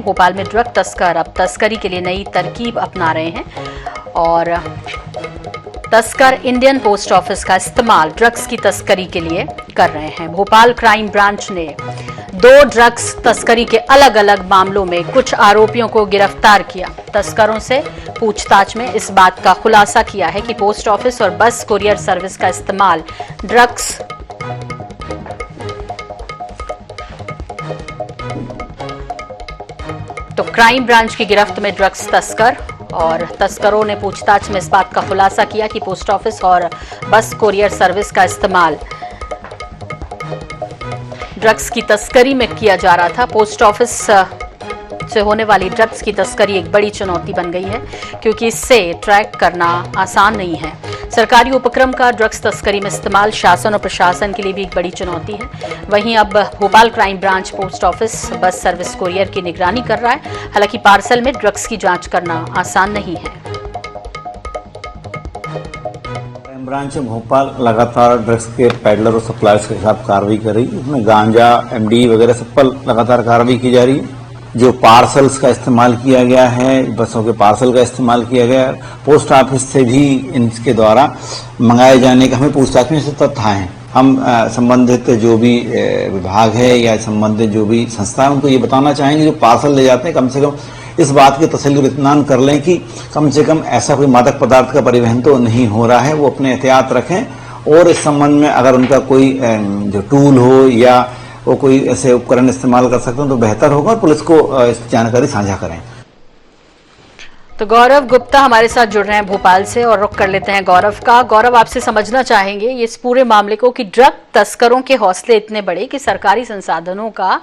भोपाल में ड्रग तस्कर अब तस्करी के लिए नई तरकीब अपना रहे हैं और तस्कर इंडियन पोस्ट ऑफिस का इस्तेमाल ड्रग्स की तस्करी के लिए कर रहे हैं। भोपाल क्राइम ब्रांच ने 2 ड्रग्स तस्करी के अलग अलग मामलों में कुछ आरोपियों को गिरफ्तार किया। तस्करों से पूछताछ में इस बात का खुलासा किया है कि पोस्ट ऑफिस और बस कुरियर सर्विस का इस्तेमाल ड्रग्स तो क्राइम ब्रांच की गिरफ्त में ड्रग्स तस्कर और तस्करों ने पूछताछ में इस बात का खुलासा किया कि पोस्ट ऑफिस और बस कुरियर सर्विस का इस्तेमाल ड्रग्स की तस्करी में किया जा रहा था। पोस्ट ऑफिस से होने वाली ड्रग्स की तस्करी एक बड़ी चुनौती बन गई है क्योंकि इससे ट्रैक करना आसान नहीं है। सरकारी उपक्रम का ड्रग्स तस्करी में इस्तेमाल शासन और प्रशासन के लिए भी एक बड़ी चुनौती है। वहीं अब Bhopal crime branch post office bus service courier की निगरानी कर रहा है। हालांकि पार्सल में ड्रग्स की जांच करना आसान नहीं है। क्राइम ब्रांच भोपाल लगातार ड्रग्स के पैडलर और सप्लायर्स के खिलाफ कार्रवाई कर रही है। इसमें गांजा, एमडी वगैरह सब पर लगातार कार्रवाई की जा रही है। जो पार्सल्स का इस्तेमाल किया गया है, बसों के पार्सल का इस्तेमाल किया गया है, पोस्ट ऑफिस से भी इनके द्वारा मंगाए जाने का हमें पूछताछ में तथ्य आए हैं। हम संबंधित जो भी विभाग है या संबंधित जो भी संस्था है उनको ये बताना चाहेंगे जो पार्सल ले जाते हैं कम से कम इस बात की तसल्ली और इत्मीनान कर लें कि कम से कम ऐसा कोई मादक पदार्थ का परिवहन तो नहीं हो रहा है। वो अपने एहतियात रखें और इस संबंध में अगर उनका कोई जो टूल हो या वो कोई ऐसे उपकरण इस्तेमाल कर सकते हैं तो बेहतर होगा और पुलिस को इस जानकारी साझा करें। तो गौरव गुप्ता हमारे साथ जुड़ रहे हैं भोपाल से और रुख कर लेते हैं गौरव का। गौरव, आपसे समझना चाहेंगे इस पूरे मामले को कि ड्रग तस्करों के हौसले इतने बड़े कि सरकारी संसाधनों का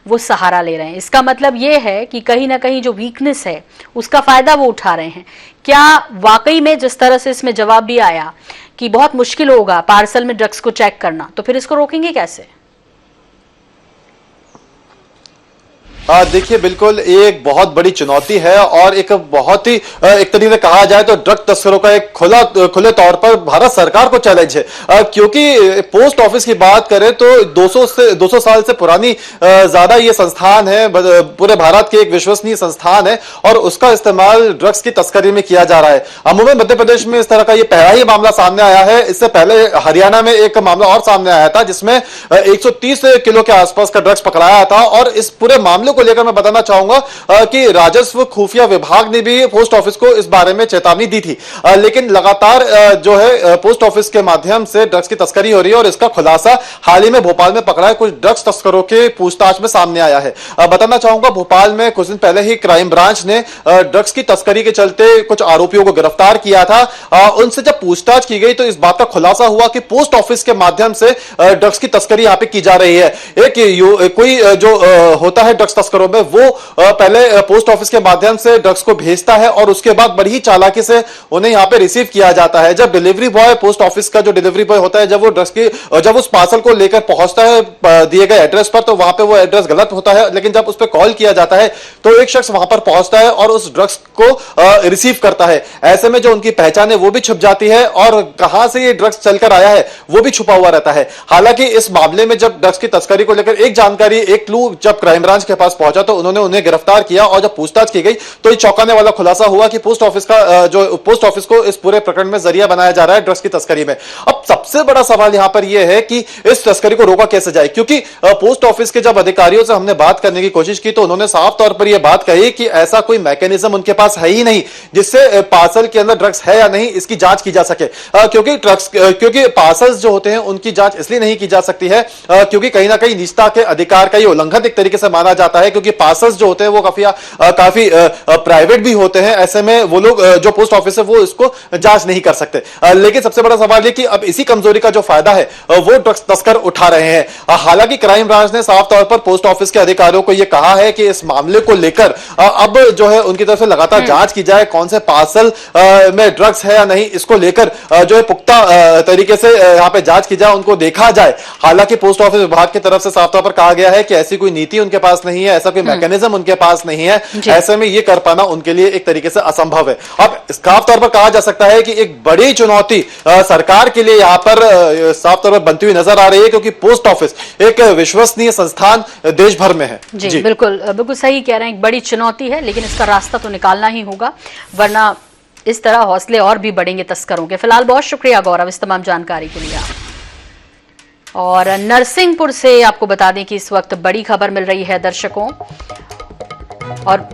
वो सहारा ले रहे हैं। इसका मतलब ये है कि कहीं ना कहीं जो वीकनेस है उसका फायदा वो उठा रहे हैं। क्या वाकई में जिस तरह से इसमें जवाब भी आया कि बहुत मुश्किल होगा पार्सल में ड्रग्स को चेक करना, तो फिर इसको रोकेंगे कैसे? देखिए, बिल्कुल एक बहुत बड़ी चुनौती है और एक बहुत ही एक तरीके से कहा जाए तो ड्रग तस्करों का एक खुले तौर पर भारत सरकार को चैलेंज है। क्योंकि पोस्ट ऑफिस की बात करें तो 200 साल से पुरानी ज्यादा ये संस्थान है, पूरे भारत के एक विश्वसनीय संस्थान है और उसका इस्तेमाल ड्रग्स की तस्करी में किया जा रहा है। अमूमन मध्य प्रदेश में इस तरह का ये पहला ही मामला सामने आया है। इससे पहले हरियाणा में एक मामला और सामने आया था जिसमें 130 किलो के आसपास का ड्रग्स पकड़ाया था। और इस पूरे मामले को लेकर मैं बताना चाहूंगा कि राजस्व खुफिया विभाग ने भी पोस्ट ऑफिस को इस बारे में चेतावनी दी थी, लेकिन लगातार जो है पोस्ट ऑफिस के माध्यम से ड्रग्स की तस्करी हो रही है और इसका खुलासा हाल ही में भोपाल में पकड़ा है कुछ ड्रग्स तस्करों के पूछताछ में सामने आया है। बताना चाहूंगा भोपाल में कुछ दिन पहले ही क्राइम ब्रांच ने ड्रग्स की तस्करी के चलते कुछ आरोपियों को गिरफ्तार किया था। उनसे जब पूछताछ की गई तो इस बात का खुलासा हुआ कि पोस्ट ऑफिस के माध्यम से ड्रग्स की तस्करी यहां पर की जा रही है। एक कोई जो होता है ड्रग्स तस्करों में वो पहले पोस्ट ऑफिस के माध्यम से ड्रग्स को भेजता है और उसके बाद बड़ी ही चालाकी से उन्हें यहां पे रिसीव किया जाता है। जब डिलीवरी बॉय, पोस्ट ऑफिस का जो डिलीवरी बॉय होता है, जब वो ड्रग्स की जब उस पार्सल को लेकर पहुंचता है दिए गए एड्रेस पर तो वहां पे वो एड्रेस गलत होता है, लेकिन जब उस पर कॉल किया जाता है तो एक शख्स वहां पर पहुंचता है और उस ड्रग्स को रिसीव करता है। ऐसे में जो उनकी पहचान है वो भी छुप जाती है और कहां से ये ड्रग्स चलकर आया है वो भी छुपा हुआ रहता है। हालांकि इस मामले में जब ड्रग्स की तस्करी को लेकर एक जानकारी, एक क्लू जब क्राइम ब्रांच के पास पहुंचा तो उन्होंने उन्हें गिरफ्तार किया और जब पूछताछ की गई तो ये चौंकाने वाला खुलासा हुआ कि पोस्ट ऑफिस को इस पूरे प्रकरण में जरिया बनाया जा रहा है ड्रग्स की तस्करी में। अब सबसे बड़ा सवाल यहां पर यह है कि इस तस्करी को रोका कैसे जाए, क्योंकि पोस्ट ऑफिस के जब अधिकारियों से हमने बात करने की कोशिश की तो उन्होंने साफ तौर पर यह बात कही कि ऐसा कोई मैकेनिज्म उनके पास है ही नहीं जिससे पार्सल के अंदर ड्रग्स है या नहीं इसकी जांच की जा सके। क्योंकि पार्सल्स जो होते हैं उनकी जांच इसलिए नहीं की जा सकती है क्योंकि कहीं ना कहीं निजता के अधिकार का ये उल्लंघन एक तरीके से माना जाता है, क्योंकि पार्सल्स जो होते हैं वो काफी प्राइवेट भी होते हैं। ऐसे में वो लोग जो पोस्ट ऑफिस है वो इसको जांच नहीं कर सकते। लेकिन सबसे बड़ा सवाल है कि अब इसी कमजोरी का जो फायदा है वो ड्रग्स तस्कर उठा रहे हैं। हालांकि क्राइम ब्रांच ने साफ तौर पर पोस्ट ऑफिस के अधिकारियों को यह कहा है कि इस मामले को लेकर अब जो है उनकी तरफ से लगातार जांच की जाए, कौन से पार्सल में ड्रग्स है या नहीं इसको लेकर जो है पुख्ता तरीके से यहां पे जांच की जाए, उनको देखा जाए। हालांकि पोस्ट ऑफिस विभाग की तरफ से साफ तौर पर कहा गया है कि ऐसी कोई नीति उनके पास नहीं है, ऐसा कोई मैकेनिज्म उनके पास नहीं है। ऐसे में ये कर पाना उनके लिए एक तरीके से असंभव है। अब साफ तौर पर कहा जा सकता है कि एक बड़ी चुनौती सरकार के लिए यहां पर साफ तौर पर बनती हुई नजर आ रही है, क्योंकि पोस्ट ऑफिस एक विश्वसनीय संस्थान देश भर में है। जी बिल्कुल बिल्कुल सही कह रहे हैं, एक बड़ी चुनौती है, लेकिन इसका रास्ता तो निकालना ही होगा, वरना इस तरह हौसले और भी बढ़ेंगे तस्करों के। फिलहाल बहुत शुक्रिया गौरव इस तमाम जानकारी के लिए। और नरसिंहपुर से आपको बता दें कि इस वक्त बड़ी खबर मिल रही है दर्शकों, और